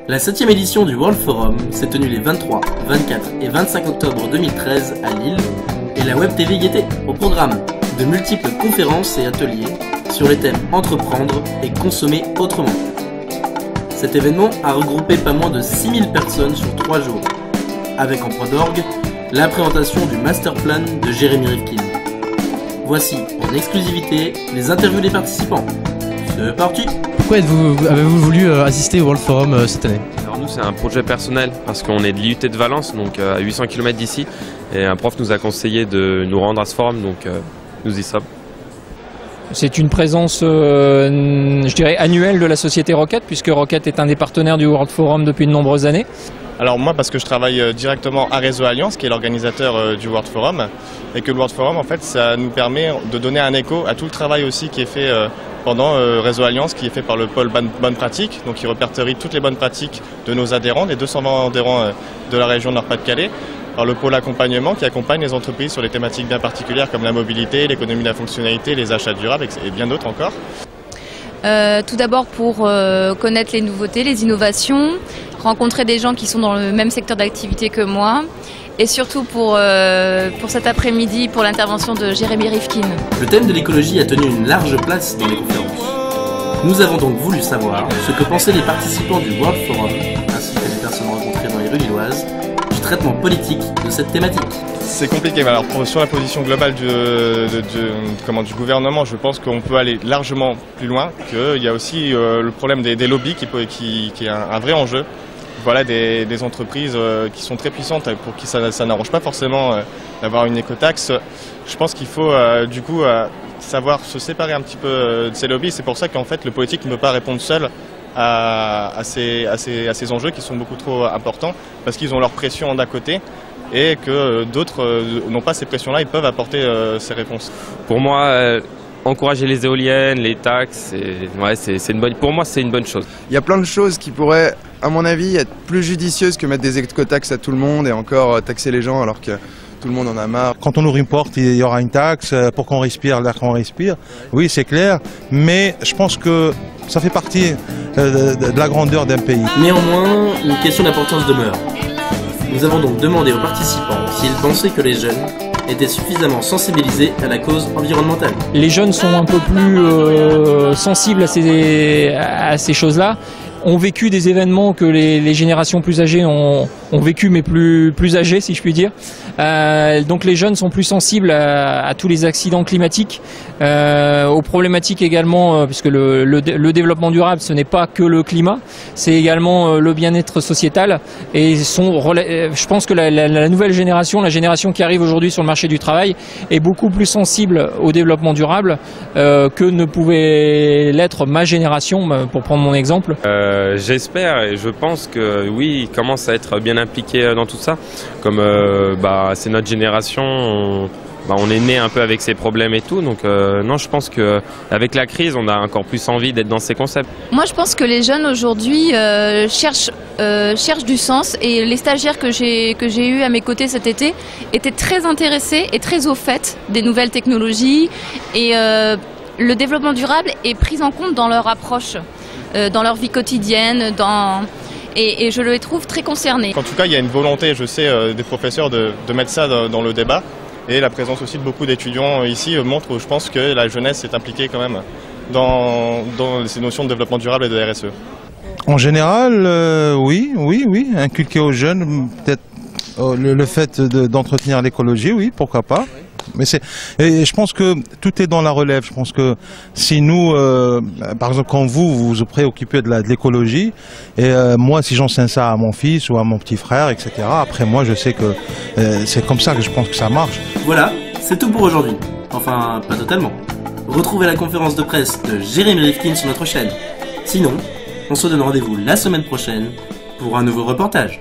La 7e édition du World Forum s'est tenue les 23, 24 et 25 octobre 2013 à Lille et la Web TV y était au programme. De multiples conférences et ateliers sur les thèmes entreprendre et consommer autrement. Cet événement a regroupé pas moins de 6000 personnes sur 3 jours, avec en point d'orgue la présentation du master plan de Jérémy Rifkin. Voici en exclusivité les interviews des participants. C'est parti! Pourquoi avez-vous voulu assister au World Forum cette année? Alors nous c'est un projet personnel parce qu'on est de l'IUT de Valence, donc à 800 km d'ici, et un prof nous a conseillé de nous rendre à ce forum, donc nous y sommes. C'est une présence, je dirais, annuelle de la société Rocket, puisque Rocket est un des partenaires du World Forum depuis de nombreuses années. Alors moi, parce que je travaille directement à Réseau Alliance, qui est l'organisateur du World Forum, et que le World Forum, en fait, ça nous permet de donner un écho à tout le travail aussi qui est fait pendant Réseau Alliance, qui est fait par le pôle Bonnes Pratiques, donc qui répertorie toutes les bonnes pratiques de nos adhérents, des 220 adhérents de la région Nord-Pas-de-Calais, par le pôle accompagnement qui accompagne les entreprises sur les thématiques bien particulières comme la mobilité, l'économie de la fonctionnalité, les achats durables et bien d'autres encore. Tout d'abord pour connaître les nouveautés, les innovations, rencontrer des gens qui sont dans le même secteur d'activité que moi et surtout pour cet après-midi pour l'intervention de Jérémy Rifkin. Le thème de l'écologie a tenu une large place dans les conférences. Nous avons donc voulu savoir ce que pensaient les participants du World Forum ainsi que les personnes rencontrées dans les rues lilloises du traitement politique de cette thématique. C'est compliqué, alors sur la position globale du gouvernement, je pense qu'on peut aller largement plus loin, qu'il y a aussi le problème des lobbies qui est un vrai enjeu. Voilà, des entreprises qui sont très puissantes, pour qui ça n'arrange pas forcément d'avoir une écotaxe. Je pense qu'il faut du coup savoir se séparer un petit peu de ces lobbies. C'est pour ça qu'en fait le politique ne peut pas répondre seul à ces enjeux qui sont beaucoup trop importants, parce qu'ils ont leur pression d'à côté et que d'autres n'ont pas ces pressions-là, ils peuvent apporter ces réponses. Pour moi, encourager les éoliennes, les taxes, pour moi c'est une bonne chose. Il y a plein de choses qui pourraient, à mon avis, être plus judicieuses que mettre des écotaxes à tout le monde et encore taxer les gens alors que tout le monde en a marre. Quand on ouvre une porte, il y aura une taxe pour qu'on respire l'air qu'on respire. Oui, c'est clair, mais je pense que ça fait partie de la grandeur d'un pays. Néanmoins, une question d'importance demeure. Nous avons donc demandé aux participants s'ils pensaient que les jeunes étaient suffisamment sensibilisés à la cause environnementale. Les jeunes sont un peu plus sensibles à ces choses-là, ont vécu des événements que les générations plus âgées ont vécu, mais plus âgées, si je puis dire. Donc les jeunes sont plus sensibles à tous les accidents climatiques, aux problématiques également, puisque le développement durable, ce n'est pas que le climat, c'est également le bien-être sociétal. Et je pense que la nouvelle génération, la génération qui arrive aujourd'hui sur le marché du travail, est beaucoup plus sensible au développement durable que ne pouvait l'être ma génération, pour prendre mon exemple. J'espère et je pense que oui, ils commencent à être bien impliqués dans tout ça. Comme c'est notre génération, on est né un peu avec ces problèmes et tout. Donc non, je pense qu'avec la crise, on a encore plus envie d'être dans ces concepts. Moi, je pense que les jeunes aujourd'hui cherchent du sens et les stagiaires que j'ai eus à mes côtés cet été étaient très intéressés et très au fait des nouvelles technologies et le développement durable est pris en compte dans leur approche. Dans leur vie quotidienne, et je les trouve très concernés. En tout cas, il y a une volonté, je sais, des professeurs de mettre ça dans le débat, et la présence aussi de beaucoup d'étudiants ici montre, je pense, que la jeunesse est impliquée quand même dans ces notions de développement durable et de RSE. En général, oui, inculquer aux jeunes peut-être le fait d'entretenir l'écologie, oui, pourquoi pas. Mais je pense que tout est dans la relève. Je pense que si nous, par exemple, quand vous vous préoccupez de l'écologie, et moi, si j'enseigne ça à mon fils ou à mon petit frère, etc., après moi, je sais que c'est comme ça que je pense que ça marche. Voilà, c'est tout pour aujourd'hui. Enfin, pas totalement. Retrouvez la conférence de presse de Jérémy Rifkin sur notre chaîne. Sinon, on se donne rendez-vous la semaine prochaine pour un nouveau reportage.